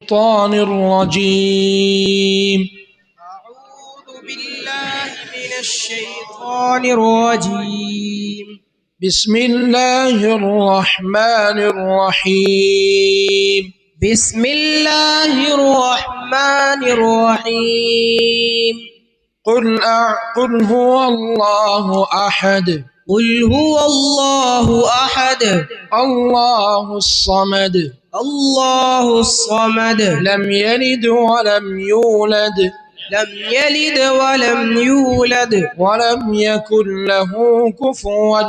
الشيطان الرجيم. أعوذ بالله من الشيطان الرجيم. بسم الله الرحمن الرحيم. بسم الله الرحمن الرحيم. قل هو الله أحد. قل هو الله أحد. الله الصمد. الله الصمد. لم يلد ولم يولد. لم يلد ولم يولد. ولم يكن له كفوا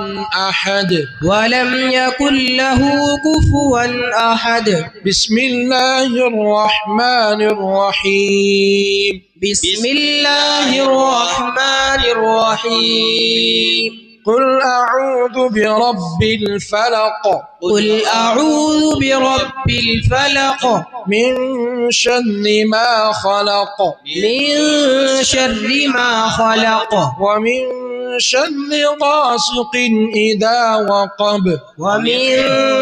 أحد. ولم يكن له كفوا أحد. بسم الله الرحمن الرحيم. بسم الله الرحمن الرحيم. قل أعوذ برب الفلق. قل أعوذ برب الفلق. من شر ما خلق. من شر ما خلق. ومن شر غاسق إذا وقب. ومن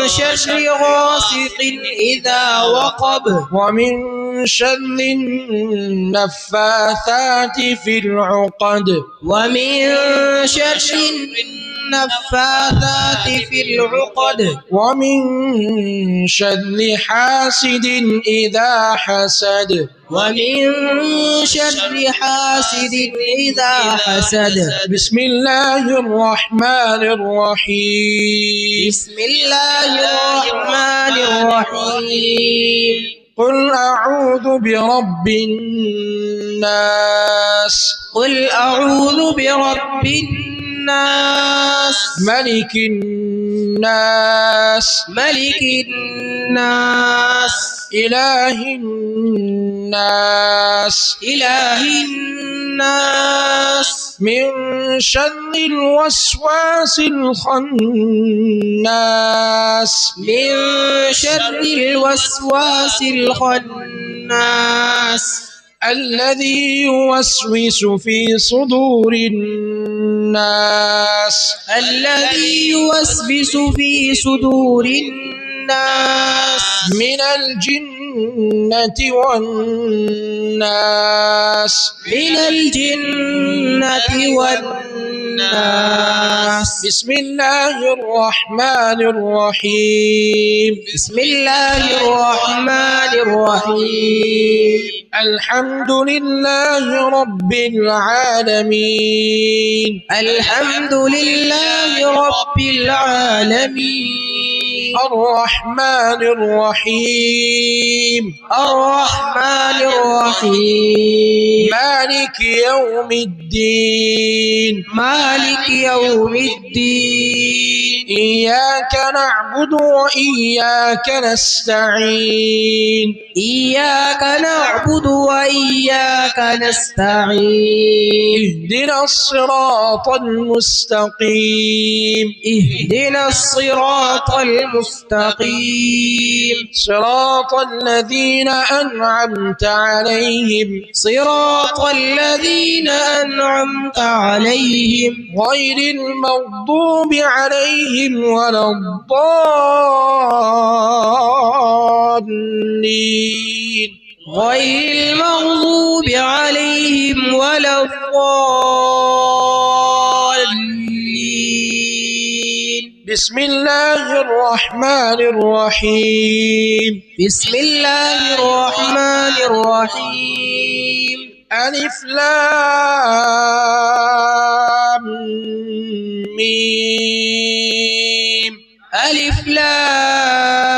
شر غاسق إذا وقب. ومن شر النفاثات في العقد. ومن شر النفاثات في العقد. ومن شر حاسد إذا حسد. ومن شر حاسد إذا حسد. بسم الله الرحمن الرحيم. بسم الله الرحمن الرحيم. قل أعوذ برب الناس. قل أعوذ برب الناس. ملك الناس. ملك الناس. إله الناس. إله الناس. من شر الوسواس الخناس. من شر الوسواس الخناس. الذي يوسوس في صدور الناس. الذي يوسوس في صدور الناس. من الجنة والناس. من الجنة والناس. بسم الله الرحمن الرحيم. بسم الله الرحمن الرحيم. الحمد لله رب العالمين. الحمد لله رب العالمين. الرحمن الرحيم. الرحمن الرحيم. مالك يوم الدين. مالك يوم الدين. إياك نعبد وإياك نستعين. إياك نعبد وإياك نستعين. اهدنا الصراط المستقيم. اهدنا الصراط المستقيم. صراط الذين أنعمت عليهم. صراط الذين أنعمت عليهم. غير المغضوب عليهم ولا الضالين. غير المغضوب عليهم ولا الضالين. بسم الله الرحمن الرحيم. بسم الله الرحمن الرحيم. ألف لام ميم. ألف لام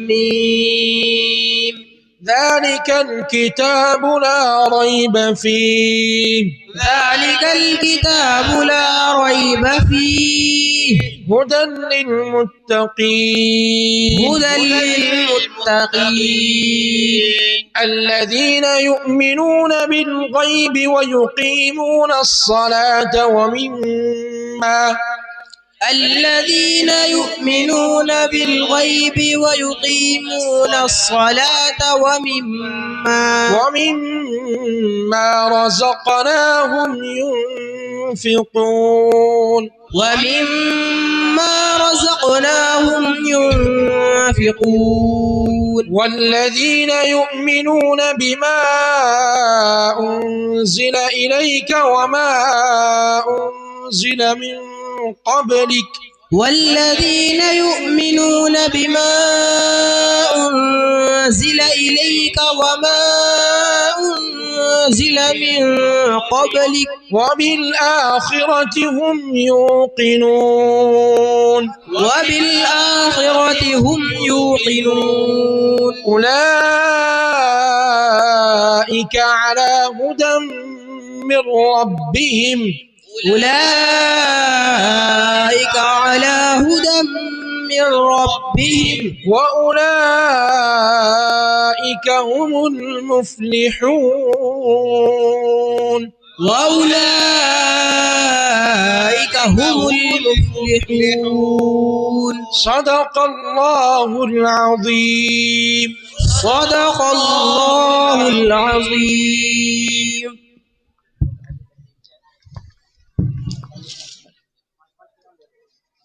ميم. ذلك الكتاب لا ريب فيه. ذلك الكتاب لا ريب فيه. هدى للمتقين. هدى للمتقين. الذين يؤمنون بالغيب ويقيمون الصلاة الذين يؤمنون بالغيب ويقيمون الصلاة ومما رزقناهم ينفقون. ومما رزقناهم ينفقون. والذين يؤمنون بما أنزل إليك وما أنزل من قبلك والذين يؤمنون بما أنزل إليك وما أنزل من قبلك وبالآخرة هم يوقنون وبالآخرة هم يوقنون أولئك على هدى من ربهم أولئك على هدى من ربهم وأولئك هم المفلحون وأولئك هم المفلحون صدق الله العظيم صدق الله العظيم.